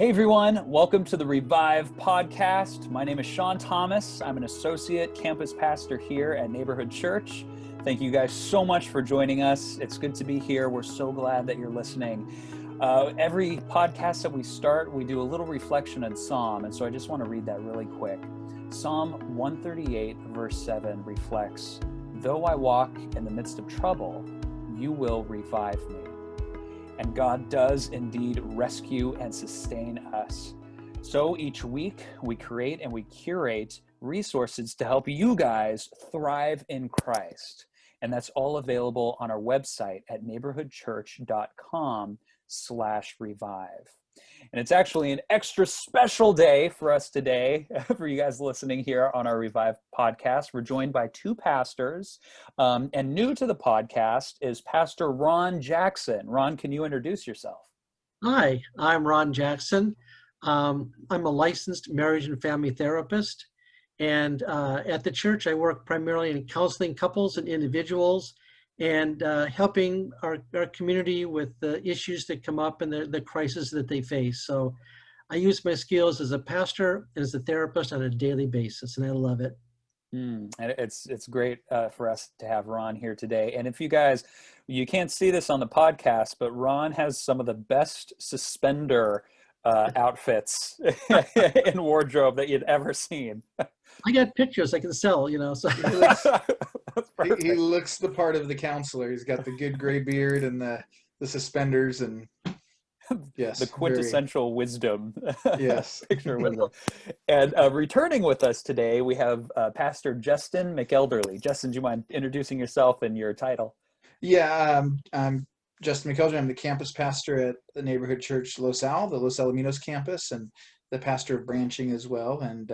Hey everyone, welcome to the Revive podcast. My name is Sean Thomas. I'm an associate campus pastor here at Neighborhood Church. Thank you guys so much for joining us. It's good to be here. We're so glad that you're listening. Every podcast that we start, we do a little reflection on Psalm, and so I just want to read that really quick. Psalm 138 verse 7 reflects, "Though I walk in the midst of trouble, you will revive me." And God does indeed rescue and sustain us. So each week we create and we curate resources to help you guys thrive in Christ. And that's all available on our website at neighborhoodchurch.com/revive. And it's actually an extra special day for us today, for you guys listening here on our Revive podcast. We're joined by two pastors, and new to the podcast is Pastor Ron Jackson. Ron, can you introduce yourself? Hi, I'm Ron Jackson. I'm a licensed marriage and family therapist. And at the church, I work primarily in counseling couples and individuals and helping our community with the issues that come up and the crises that they face. So I use my skills as a pastor and as a therapist on a daily basis, and I love it. And it's great for us to have Ron here today. And if you guys, you can't see this on the podcast, but Ron has some of the best suspender outfits in wardrobe that you'd ever seen. I got pictures I can sell, so. He looks the part of the counselor. He's got the good gray beard and the suspenders and yes, the quintessential wisdom. Yes. Picture wisdom. And returning with us today, we have Pastor Justin McElderly. Justin, do you mind introducing yourself and your title? Yeah, I'm Justin McElderly. I'm the campus pastor at the Neighborhood Church Los Alamitos campus, and the pastor of branching as well. And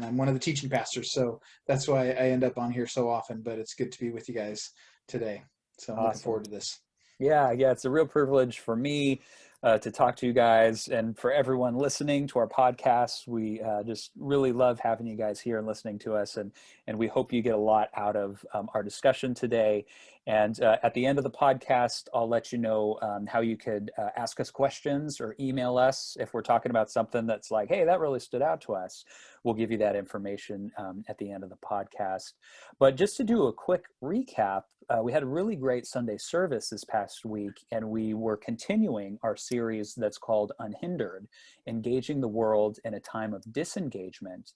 I'm one of the teaching pastors, so that's why I end up on here so often. But it's good to be with you guys today. So I'm looking forward to this. Yeah, it's a real privilege for me to talk to you guys, and for everyone listening to our podcast. We just really love having you guys here and listening to us, and we hope you get a lot out of our discussion today. And at the end of the podcast, I'll let you know how you could ask us questions or email us if we're talking about something that's like, hey, that really stood out to us. We'll give you that information at the end of the podcast. But just to do a quick recap, we had a really great Sunday service this past week, and we were continuing our series that's called Unhindered, Engaging the World in a Time of Disengagement.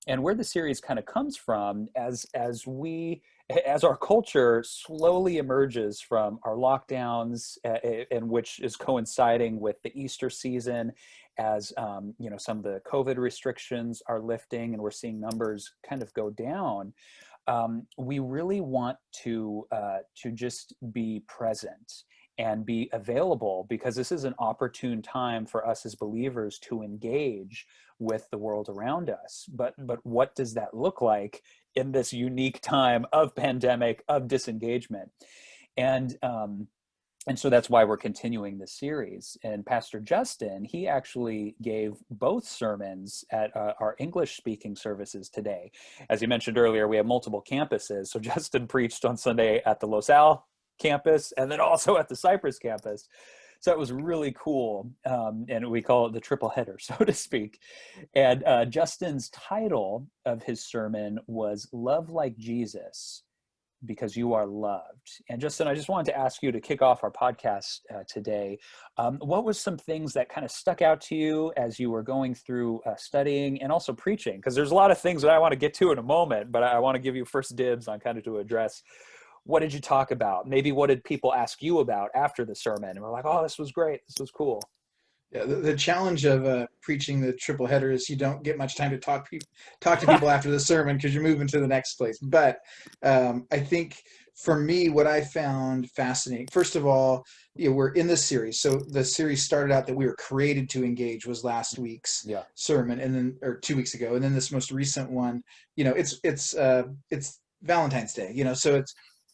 And where the series kind of comes from, as our culture slowly emerges from our lockdowns, and which is coinciding with the Easter season, as some of the COVID restrictions are lifting and we're seeing numbers kind of go down. We really want to just be present and be available, because this is an opportune time for us as believers to engage with the world around us. But what does that look like in this unique time of pandemic, of disengagement? And so that's why we're continuing this series. And Pastor Justin, he actually gave both sermons at our English-speaking services today. As you mentioned earlier, we have multiple campuses. So Justin preached on Sunday at the Los Al campus and then also at the Cypress campus. So it was really cool. And we call it the triple header, so to speak. And Justin's title of his sermon was Love Like Jesus, Because You Are Loved. And Justin, I just wanted to ask you to kick off our podcast today. What was some things that kind of stuck out to you as you were going through studying and also preaching? Because there's a lot of things that I want to get to in a moment, but I want to give you first dibs on kind of to address, what did you talk about? Maybe what did people ask you about after the sermon? And we're like, oh, this was great. This was cool. Yeah, the challenge of preaching the triple header is you don't get much time to talk to people after the sermon, because you're moving to the next place. But I think for me, what I found fascinating, first of all, we're in this series. So the series started out that we were created to engage was last week's sermon, and then, or 2 weeks ago, and then this most recent one, it's Valentine's Day, so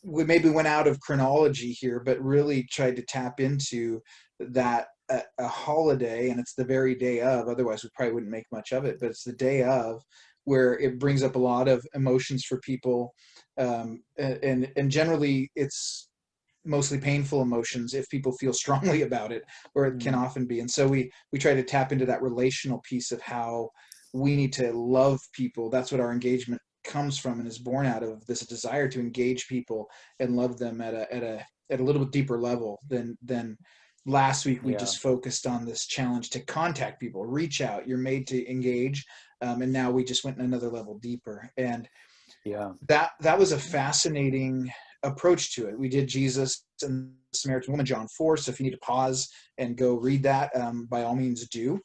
we maybe went out of chronology here, but really tried to tap into that a holiday, and it's the very day of, otherwise we probably wouldn't make much of it, but it's the day of, where it brings up a lot of emotions for people, and generally it's mostly painful emotions if people feel strongly about it, or it can often be. And so we try to tap into that relational piece of how we need to love people. That's what our engagement comes from and is born out of, this desire to engage people and love them at a little bit deeper level than last week. We just focused on this challenge to contact people, reach out. You're made to engage, and now we just went another level deeper. And that was a fascinating approach to it. We did Jesus and the Samaritan woman, John 4. So if you need to pause and go read that, by all means do.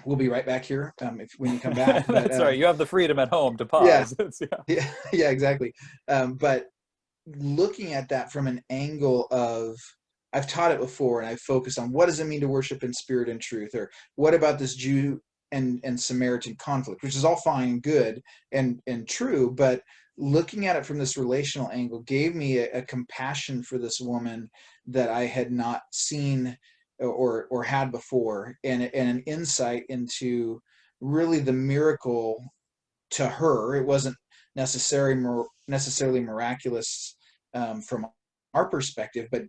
We'll be right back here when you come back. But, sorry, you have the freedom at home to pause. Yeah, exactly. But looking at that from an angle of, I've taught it before, and I've focused on what does it mean to worship in spirit and truth, or what about this Jew and Samaritan conflict, which is all fine and good and true, but looking at it from this relational angle gave me a compassion for this woman that I had not seen or had before, and an insight into really the miracle to her. It wasn't necessarily miraculous from our perspective, but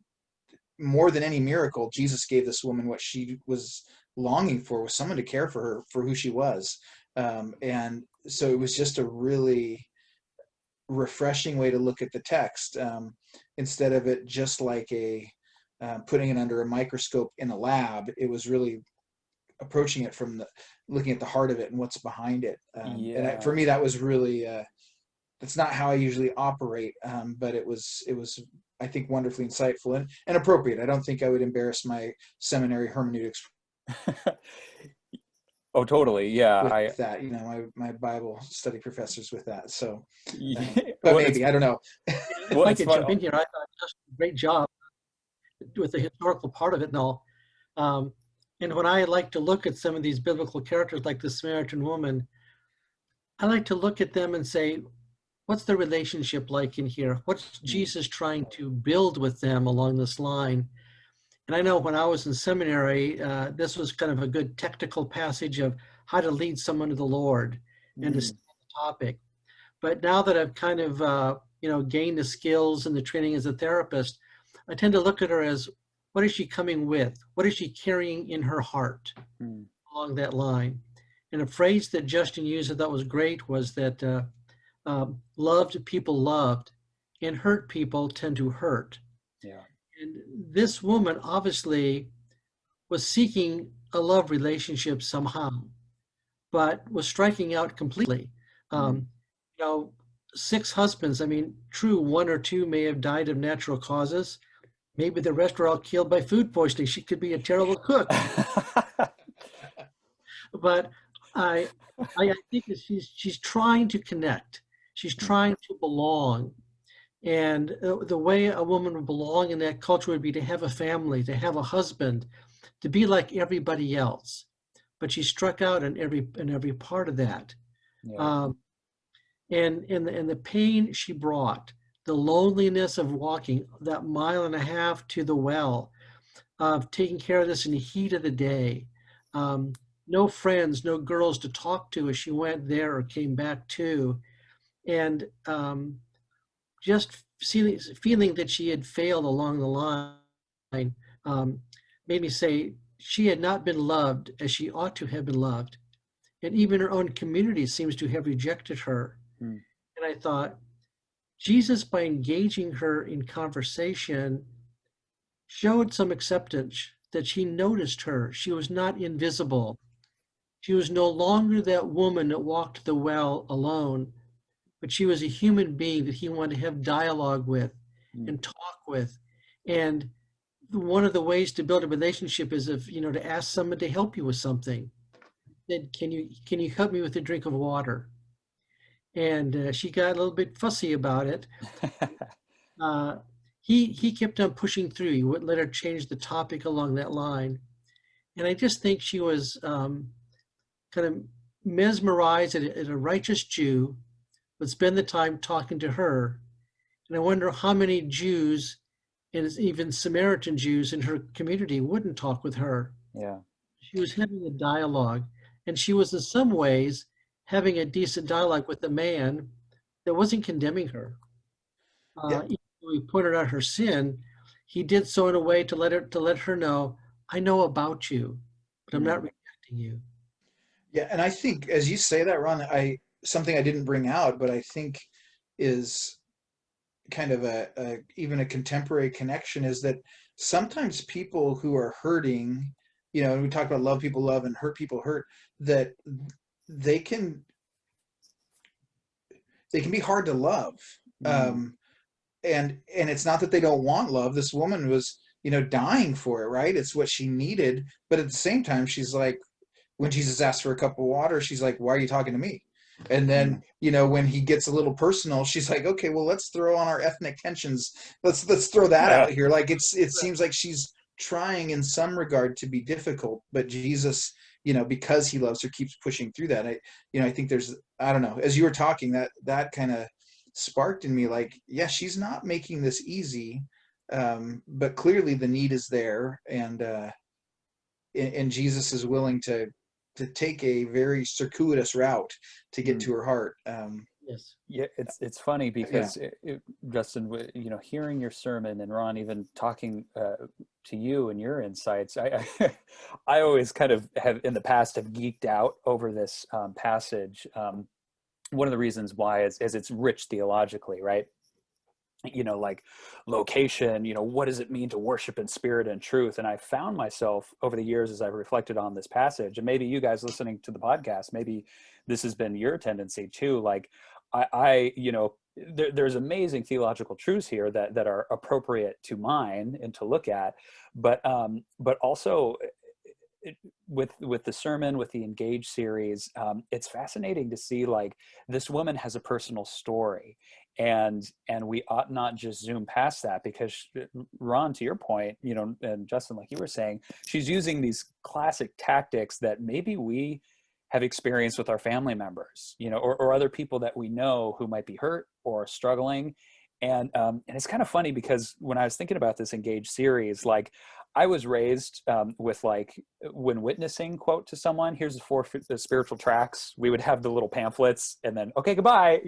more than any miracle, Jesus gave this woman what she was longing for, was someone to care for her, for who she was. And so it was just a really refreshing way to look at the text, instead of it just like putting it under a microscope in a lab. It was really approaching it from looking at the heart of it and what's behind it. And for me, that was really, that's not how I usually operate, but it was, I think, wonderfully insightful and appropriate. I don't think I would embarrass my seminary hermeneutics. Oh, totally. Yeah. With that, my Bible study professors with that. So, but maybe, I don't know. If I could jump in here, I thought just a great job with the historical part of it and all. And when I like to look at some of these biblical characters like the Samaritan woman, I like to look at them and say, what's the relationship like in here? What's Jesus trying to build with them along this line? And I know when I was in seminary, this was kind of a good technical passage of how to lead someone to the Lord and to study the topic. But now that I've kind of, gained the skills and the training as a therapist, I tend to look at her as, what is she coming with? What is she carrying in her heart along that line? And a phrase that Justin used that was great was that loved people loved, and hurt people tend to hurt. Yeah. And this woman obviously was seeking a love relationship somehow, but was striking out completely. 6 husbands, true, 1 or 2 may have died of natural causes. Maybe the rest were all killed by food poisoning. She could be a terrible cook. But I think that she's trying to connect. She's trying to belong. And the way a woman would belong in that culture would be to have a family, to have a husband, to be like everybody else. But she struck out in every part of that. Yeah. And the pain she brought, the loneliness of walking that 1.5 miles to the well, of taking care of this in the heat of the day, no friends, no girls to talk to as she went there or came back to, and just feeling that she had failed along the line, made me say she had not been loved as she ought to have been loved. And even her own community seems to have rejected her. And I thought, Jesus, by engaging her in conversation, showed some acceptance, that she noticed her. She was not invisible. She was no longer that woman that walked the well alone, but she was a human being that he wanted to have dialogue with and talk with. And one of the ways to build a relationship is to ask someone to help you with something. Then can you help me with a drink of water? And she got a little bit fussy about it. He kept on pushing through. He wouldn't let her change the topic along that line. And I just think she was kind of mesmerized at a righteous Jew, would spend the time talking to her. And I wonder how many Jews, and even Samaritan Jews in her community, wouldn't talk with her. Yeah. She was having a dialogue, and she was in some ways having a decent dialogue with a man that wasn't condemning her. Yeah. It when he pointed out her sin, he did so in a way to let her know, I know about you, but I'm not rejecting you. Yeah, and I think as you say that, Ron, something I didn't bring out, but I think is kind of a even a contemporary connection is that sometimes people who are hurting, and we talk about love people love and hurt people hurt, that they can be hard to love. Mm. And it's not that they don't want love. This woman was, dying for it, right? It's what she needed. But at the same time, she's like, when Jesus asked for a cup of water, she's like, why are you talking to me? And then, when he gets a little personal, she's like, okay, well, let's throw on our ethnic tensions. Let's throw that out here. Like it seems like she's trying in some regard to be difficult, but Jesus, because he loves her, keeps pushing through that. I think there's, I don't know, as you were talking, that kind of sparked in me, like, yeah, she's not making this easy, but clearly the need is there, and Jesus is willing to take a very circuitous route to get to her heart. Yes. Yeah, it's funny because Justin, hearing your sermon and Ron even talking to you and your insights, I always kind of have in the past have geeked out over this passage. One of the reasons why is it's rich theologically, right? Like location, what does it mean to worship in spirit and truth? And I found myself over the years as I've reflected on this passage, and maybe you guys listening to the podcast, maybe this has been your tendency too. Like there's amazing theological truths here that are appropriate to mine and to look at, but also with the sermon, with the Engage series, it's fascinating to see like this woman has a personal story, and we ought not just zoom past that, because Ron, to your point, and Justin, like you were saying, she's using these classic tactics that maybe we have experienced with our family members, or other people that we know who might be hurt or struggling. And it's kind of funny because when I was thinking about this Engage series, like I was raised with, like, when witnessing, quote, to someone, here's the spiritual tracks. We would have the little pamphlets and then, okay, goodbye,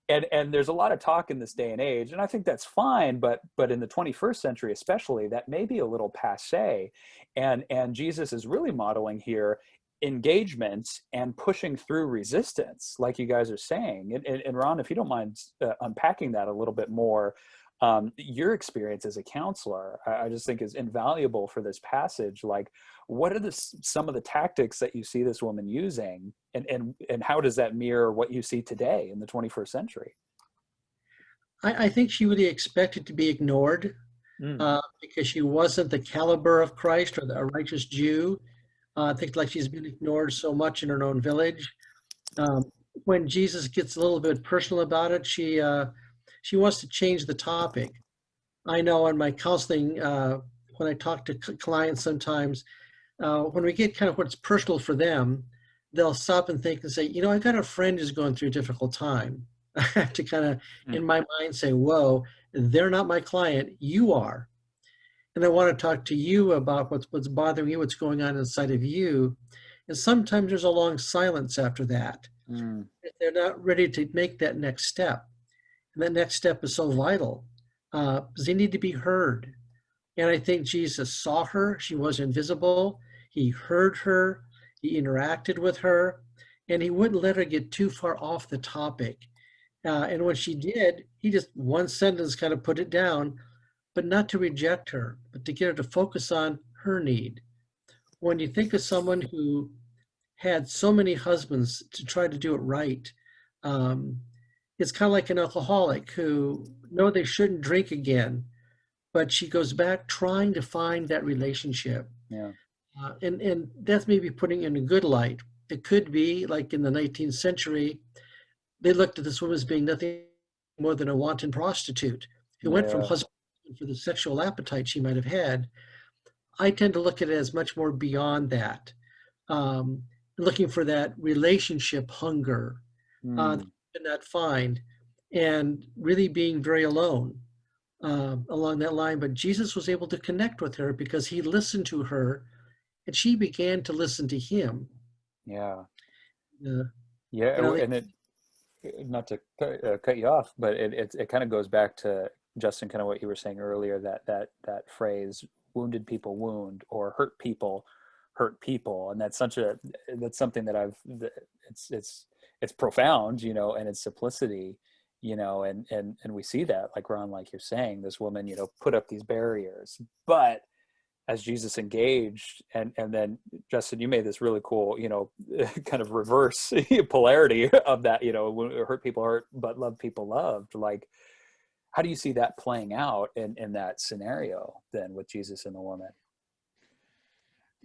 and there's a lot of talk in this day and age, and I think that's fine, but in the 21st century especially, that may be a little passé, and Jesus is really modeling here engagement and pushing through resistance, like you guys are saying. And Ron, if you don't mind unpacking that a little bit more, your experience as a counselor, I just think is invaluable for this passage. Like, what are some of the tactics that you see this woman using, and how does that mirror what you see today in the 21st century? I think she really expected to be ignored because she wasn't the caliber of Christ or a righteous Jew. I think like she's been ignored so much in her own village. When Jesus gets a little bit personal about it, she wants to change the topic. I know in my counseling, when I talk to clients sometimes, when we get kind of what's personal for them, they'll stop and think and say, I got a friend who's going through a difficult time. I have to kind of, in my mind, say, whoa, they're not my client, you are. And I want to talk to you about what's bothering you, what's going on inside of you. And sometimes there's a long silence after that. If they're not ready to make that next step. And that next step is so vital because they need to be heard. And I think Jesus saw her. She was invisible. He heard her. He interacted with her. And he wouldn't let her get too far off the topic. And when she did, he just one sentence kind of put it down, but not to reject her, but to get her to focus on her need. When you think of someone who had so many husbands to try to do it right, it's kind of like an alcoholic who know they shouldn't drink again, but she goes back trying to find that relationship. Yeah. And that's maybe putting it in a good light. It could be like in the 19th century, they looked at this woman as being nothing more than a wanton prostitute who went from husband for the sexual appetite she might have had. I tend to look at it as much more beyond that, looking for that relationship hunger that you could not find, and really being very alone along that line. But Jesus was able to connect with her because he listened to her, and she began to listen to him. Yeah. And it, not to cut you off, but it kind of goes back to Justin, kind of what you were saying earlier, that phrase, wounded people wound, or hurt people hurt people. And that's something that it's profound, and its simplicity, and we see that, like Ron, like you're saying, this woman, put up these barriers, but as Jesus engaged, and then Justin, you made this really cool, kind of reverse polarity of that, hurt people hurt, but love people loved. Like, how do you see that playing out in that scenario then with Jesus and the woman?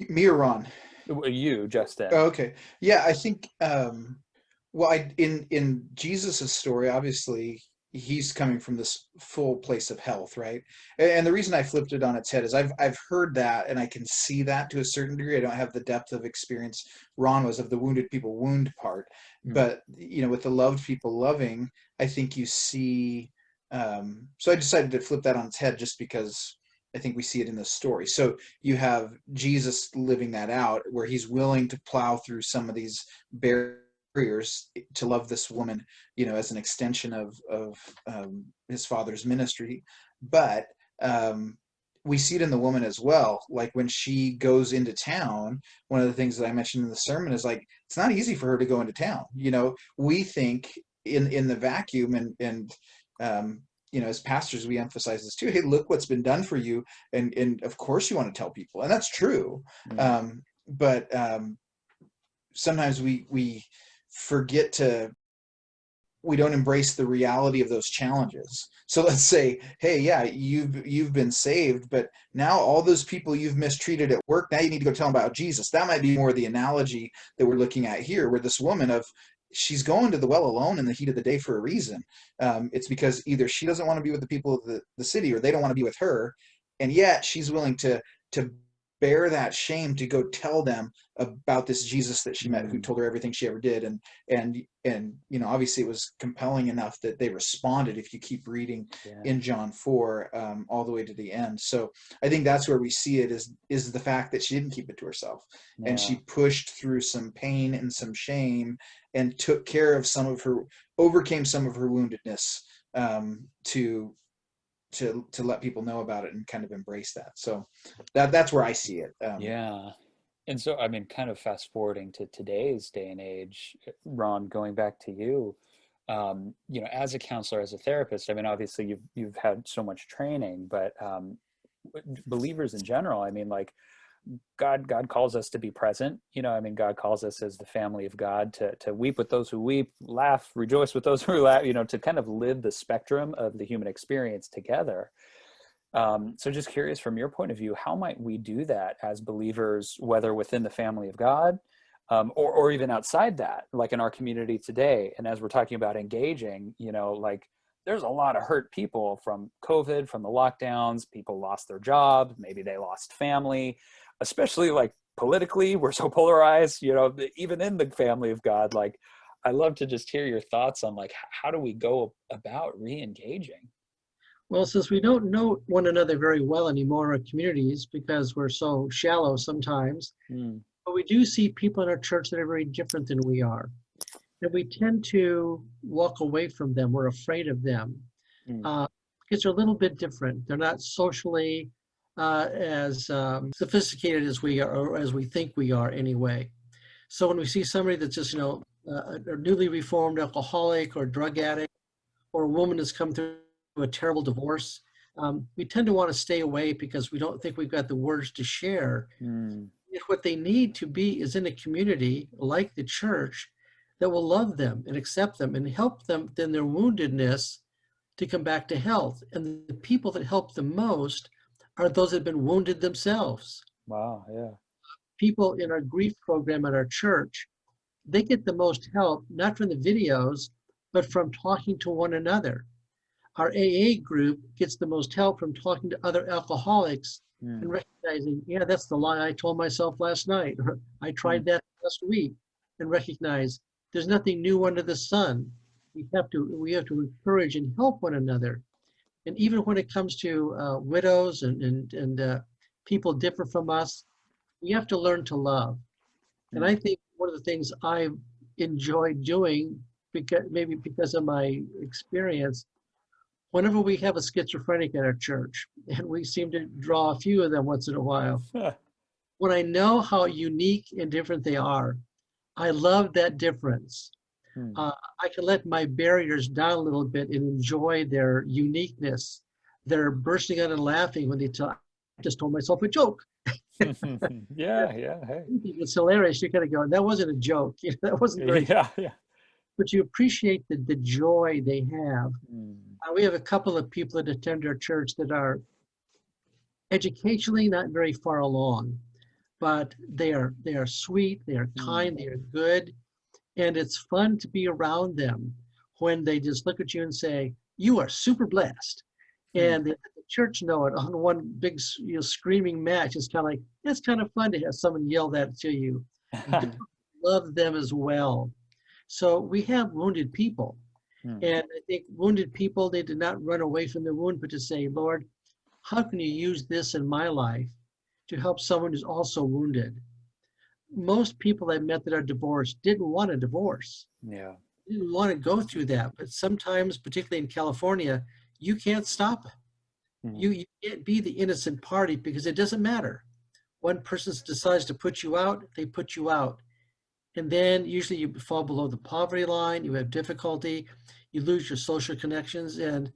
Me or Ron? You, Justin. Oh, okay. Yeah, I think, well, in Jesus's story, obviously, he's coming from this full place of health, right? And the reason I flipped it on its head is I've heard that, and I can see that to a certain degree. I don't have the depth of experience Ron was of the wounded people wound part, but with the loved people loving, I think you see. So I decided to flip that on its head just because I think we see it in the story. So you have Jesus living that out, where he's willing to plow through some of these barriers to love this woman, as an extension of his Father's ministry. But we see it in the woman as well. Like when she goes into town, one of the things that I mentioned in the sermon is like, it's not easy for her to go into town. We think in the vacuum, and as pastors, we emphasize this too. Hey, look what's been done for you. And of course you want to tell people, and that's true. But sometimes we forget we don't embrace the reality of those challenges. So let's say, hey, yeah, you've been saved, but now all those people you've mistreated at work, now you need to go tell them about Jesus. That might be more the analogy that we're looking at here, where this woman she's going to the well alone in the heat of the day for a reason. It's because either she doesn't want to be with the people of the city, or they don't want to be with her. And yet she's willing to bear that shame to go tell them about this Jesus that she met, who told her everything she ever did. And obviously it was compelling enough that they responded, if you keep reading in John 4, all the way to the end. So I think that's where we see it, is the fact that she didn't keep it to herself, and she pushed through some pain and some shame, and took care of overcame some of her woundedness, to let people know about it and kind of embrace that. So that's where I see it. And so, I mean, kind of fast forwarding to today's day and age, Ron, going back to you, as a counselor, as a therapist, I mean, obviously you've had so much training, but believers in general, I mean, like, God calls us to be present. God calls us as the family of God to weep with those who weep, laugh, rejoice with those who laugh, to kind of live the spectrum of the human experience together. So just curious, from your point of view, how might we do that as believers, whether within the family of God, or even outside that, like in our community today? And as we're talking about engaging, like, there's a lot of hurt people from COVID, from the lockdowns. People lost their jobs, maybe they lost family, especially like politically, we're so polarized, even in the family of God. Like, I'd love to just hear your thoughts on, like, how do we go about re-engaging? Well, since we don't know one another very well anymore in our communities, because we're so shallow sometimes, but we do see people in our church that are very different than we are. And we tend to walk away from them. We're afraid of them because they're a little bit different. They're not socially as sophisticated as we are, or as we think we are anyway. So when we see somebody that's just, a newly reformed alcoholic or drug addict, or a woman that's come through a terrible divorce, we tend to want to stay away because we don't think we've got the words to share. What they need to be is in a community like the church that will love them and accept them and help them in their woundedness to come back to health. And the people that help the most are those that have been wounded themselves. Wow, yeah. People in our grief program at our church, they get the most help, not from the videos, but from talking to one another. Our AA group gets the most help from talking to other alcoholics and recognizing, yeah, that's the lie I told myself last night. Or I tried that last week, and recognize there's nothing new under the sun. We have to encourage and help one another. And even when it comes to widows and people different from us, we have to learn to love. And I think one of the things I've enjoyed doing, because of my experience, whenever we have a schizophrenic at our church, and we seem to draw a few of them once in a while, when I know how unique and different they are, I love that difference. Hmm. I can let my barriers down a little bit and enjoy their uniqueness. They're bursting out and laughing when they tell, I just told myself a joke. Yeah, yeah, hey. It's hilarious. You kind of go, that wasn't a joke. That wasn't very, Yeah, yeah. but you appreciate the joy they have. Hmm. We have a couple of people that attend our church that are educationally not very far along, but they are sweet, they are Hmm. kind, they are good, and it's fun to be around them when they just look at you and say, "You are super blessed," Hmm. and the church know it on one big screaming match. It's kind of like it's kind of fun to have someone yell that to you. Love them as well. So we have wounded people, Hmm. and I think wounded people, they did not run away from the wound, but to say, Lord, how can you use this in my life to help someone who's also wounded? Most people I met that are divorced didn't want a divorce, Yeah. didn't want to go through that. But sometimes, particularly in California, you can't stop it. Hmm. You can't be the innocent party because it doesn't matter. One person decides to put you out, they put you out. And then usually you fall below the poverty line, you have difficulty, you lose your social connections, and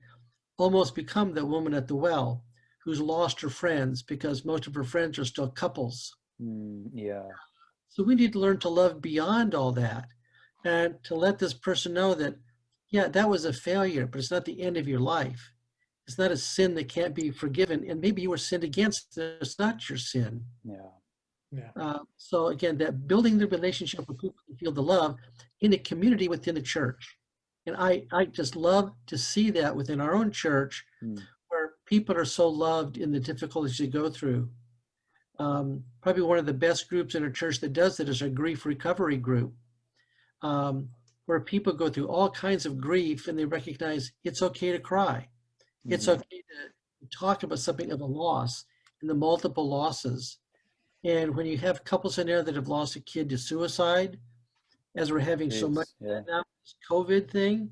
almost become the woman at the well who's lost her friends because most of her friends are still couples. Hmm. Yeah. So we need to learn to love beyond all that and to let this person know that, yeah, that was a failure, but it's not the end of your life. It's not a sin that can't be forgiven. And maybe you were sinned against. It's not your sin. Yeah. Yeah. So again, that building the relationship with people who feel the love in a community within the church. And I just love to see that within our own church Hmm. where people are so loved in the difficulties they go through. Probably one of the best groups in our church that does it is our grief recovery group, where people go through all kinds of grief and they recognize it's okay to cry. It's Hmm. okay to talk about something of a loss and the multiple losses. And when you have couples in there that have lost a kid to suicide, as we're having so much Jeez. Yeah. now, this COVID thing,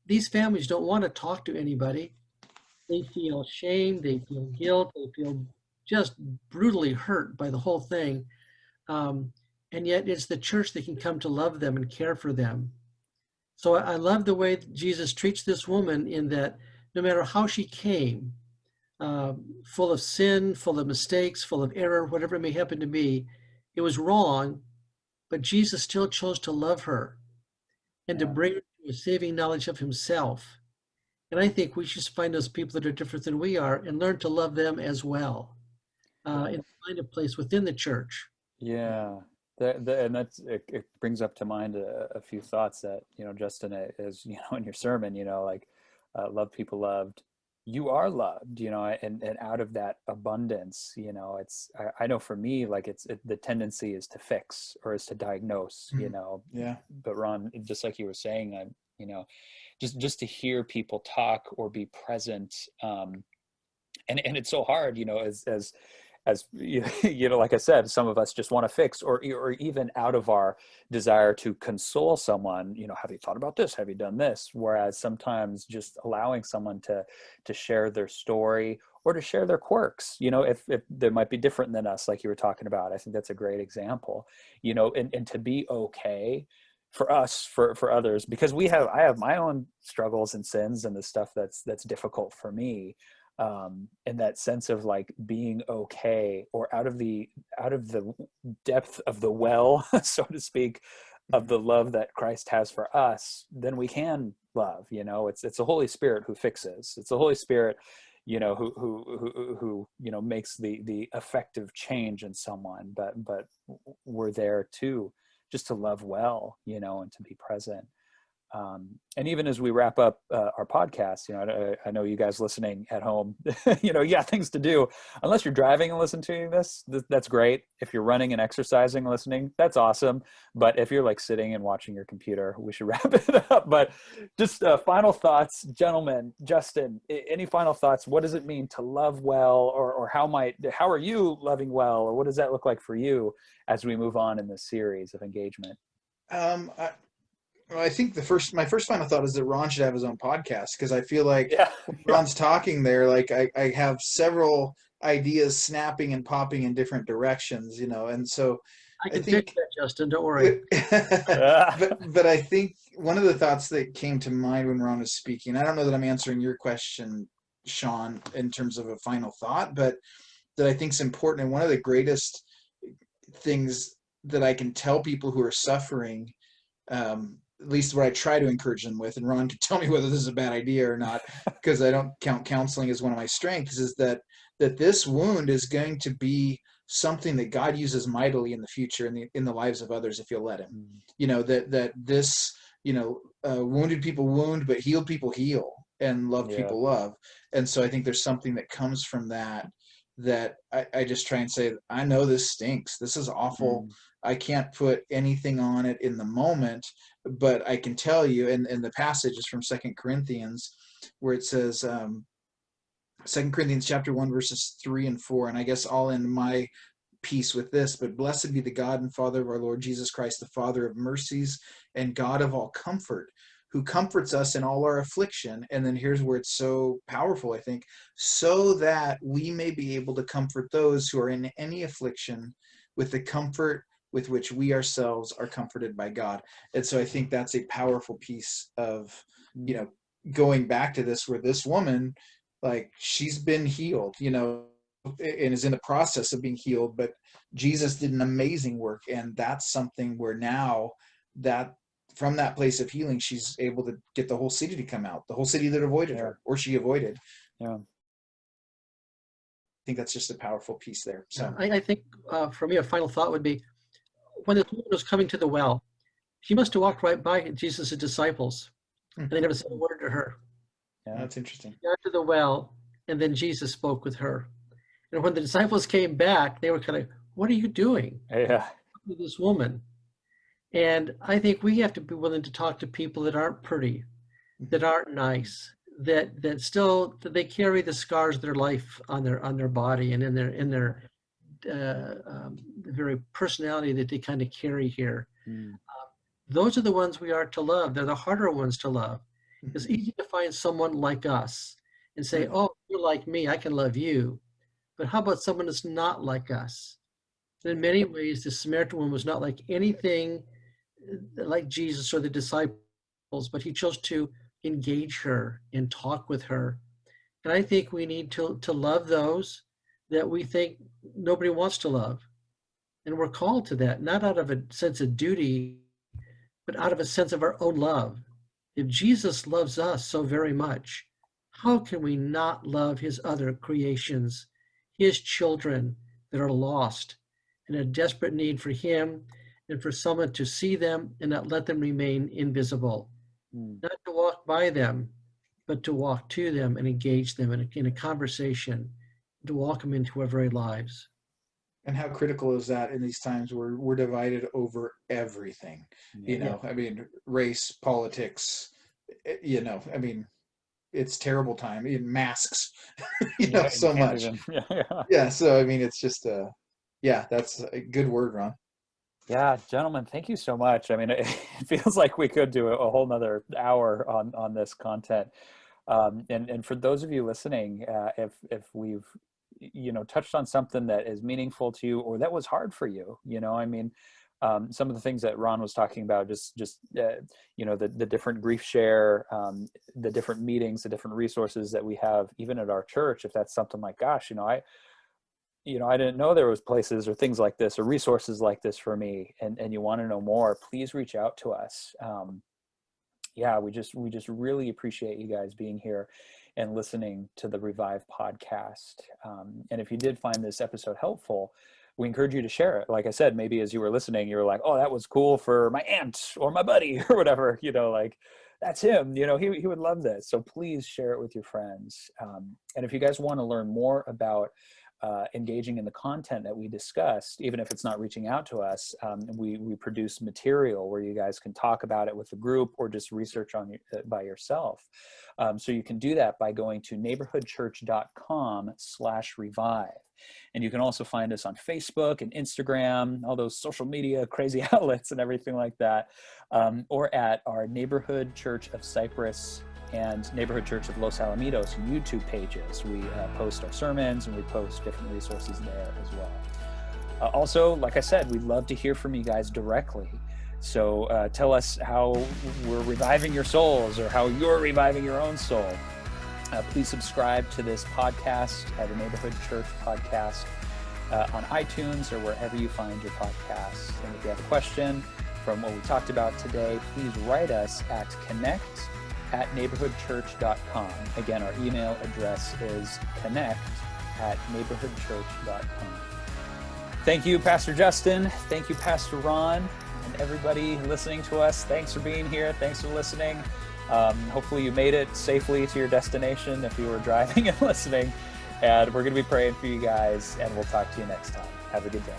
these families don't want to talk to anybody. They feel shame, they feel guilt, they feel just brutally hurt by the whole thing. Um, and yet it's the church that can come to love them and care for them. So I love the way Jesus treats this woman in that no matter how she came, full of sin, full of mistakes, full of error, whatever it may happen to be, it was wrong, but Jesus still chose to love her and to Yeah. bring her to a saving knowledge of himself. And I think we should find those people that are different than we are and learn to love them as well, and find a place within the church. Yeah, and that's it brings up to mind a few thoughts that Justin, is in your sermon, like love people loved, you are loved, and out of that abundance, it's I know for me, like the tendency is to fix or is to diagnose, Yeah. but Ron, just like you were saying, just to hear people talk or be present, and it's so hard, as like I said, some of us just want to fix, or even out of our desire to console someone, have you thought about this, have you done this, whereas sometimes just allowing someone to share their story or to share their quirks, if they might be different than us, like you were talking about. I think that's a great example, and to be okay for us, for others, because I have my own struggles and sins and the stuff that's difficult for me, and that sense of like being okay, or out of the depth of the well, so to speak, of the love that Christ has for us, then we can love. It's the Holy Spirit who fixes. It's the Holy Spirit, who makes the effective change in someone. But we're there too, just to love well, and to be present. And even as we wrap up our podcast, I know you guys listening at home, you got things to do. Unless you're driving and listening to this, that's great. If you're running and exercising and listening, that's awesome. But if you're like sitting and watching your computer, we should wrap it up. But just final thoughts, gentlemen. Justin, any final thoughts? What does it mean to love well, or how are you loving well, or what does that look like for you as we move on in this series of engagement? Well, I think my first final thought is that Ron should have his own podcast, because I feel like Yeah. when Ron's talking there, like I have several ideas snapping and popping in different directions, and so I I can fix think, that, Justin. Don't worry. Yeah. but I think one of the thoughts that came to mind when Ron was speaking, I don't know that I'm answering your question, Sean, in terms of a final thought, but that I think is important, and one of the greatest things that I can tell people who are suffering, at least what I try to encourage them with, and Ron can tell me whether this is a bad idea or not, because I don't count counseling as one of my strengths, is that this wound is going to be something that God uses mightily in the future in the lives of others, if you'll let him. That this, wounded people wound, but healed people heal, and loved Yeah. people love. And so I think there's something that comes from that I just try and say, I know this stinks. This is awful. I can't put anything on it in the moment, but I can tell you, and the passage is from 2 Corinthians, where it says, 2 Corinthians chapter 1, verses 3 and 4, and I guess I'll end my piece with this, but blessed be the God and Father of our Lord Jesus Christ, the Father of mercies and God of all comfort, who comforts us in all our affliction. And then here's where it's so powerful, I think, so that we may be able to comfort those who are in any affliction with the comfort with which we ourselves are comforted by God. And so I think that's a powerful piece of, going back to this, where this woman, like, she's been healed, and is in the process of being healed, but Jesus did an amazing work. And that's something where now, that from that place of healing, she's able to get the whole city to come out, the whole city that avoided her, or she avoided. Yeah. I think that's just a powerful piece there. So I think for me, a final thought would be, when this woman was coming to the well, she must have walked right by Jesus' disciples, and they never said a word to her. Yeah. that's interesting. She got to the well, and then Jesus spoke with her. And when the disciples came back, they were kind of, what are you doing Yeah. with this woman? And I think we have to be willing to talk to people that aren't pretty, that aren't nice, that still, that they carry the scars of their life on their body, and in their the very personality that they kind of carry here. Those are the ones we are to love. They're the harder ones to love. It's easy to find someone like us and say, oh, you're like me, I can love you. But how about someone that's not like us? And in many ways, the Samaritan woman was not like anything like Jesus or the disciples, but he chose to engage her and talk with her. And I think we need to love those that we think nobody wants to love. And we're called to that, not out of a sense of duty, but out of a sense of our own love. If Jesus loves us so very much, how can we not love his other creations, his children that are lost and a desperate need for him and for someone to see them and not let them remain invisible? Not to walk by them, but to walk to them and engage them in a conversation, to walk them into our very lives. And how critical is that in these times where we're divided over everything? I mean, race, politics, I mean, it's terrible time. Even masks, so much. Yeah. So I mean, it's just that's a good word, Ron. Yeah, gentlemen, thank you so much. I mean, it feels like we could do a whole nother hour on this content. And for those of you listening, if we've touched on something that is meaningful to you or that was hard for you, I mean, some of the things that Ron was talking about, just the different grief share, the different meetings, the different resources that we have, even at our church. If that's something like, gosh, I didn't know there was places or things like this or resources like this for me, and you want to know more, please reach out to us. We just really appreciate you guys being here and listening to the Revive podcast. And if you did find this episode helpful, we encourage you to share it. Like I said, maybe as you were listening, you were like, oh, that was cool for my aunt or my buddy or whatever, like that's him, he would love this. So please share it with your friends. And if you guys want to learn more about engaging in the content that we discussed, even if it's not reaching out to us, we produce material where you guys can talk about it with the group or just research on by yourself. So you can do that by going to neighborhoodchurch.com/revive. And you can also find us on Facebook and Instagram, all those social media crazy outlets and everything like that, or at our Neighborhood Church of Cypress and Neighborhood Church of Los Alamitos YouTube pages. We post our sermons and we post different resources there as well. Also, like I said, we'd love to hear from you guys directly. So tell us how we're reviving your souls or how you're reviving your own soul. Please subscribe to this podcast, the Neighborhood Church podcast, on iTunes or wherever you find your podcasts. And if you have a question from what we talked about today, please write us at connect@neighborhoodchurch.com. Again, our email address is connect@neighborhoodchurch.com. Thank you, Pastor Justin. Thank you, Pastor Ron, and everybody listening to us. Thanks for being here. Thanks for listening. Hopefully you made it safely to your destination if you were driving and listening. And we're going to be praying for you guys, and we'll talk to you next time. Have a good day.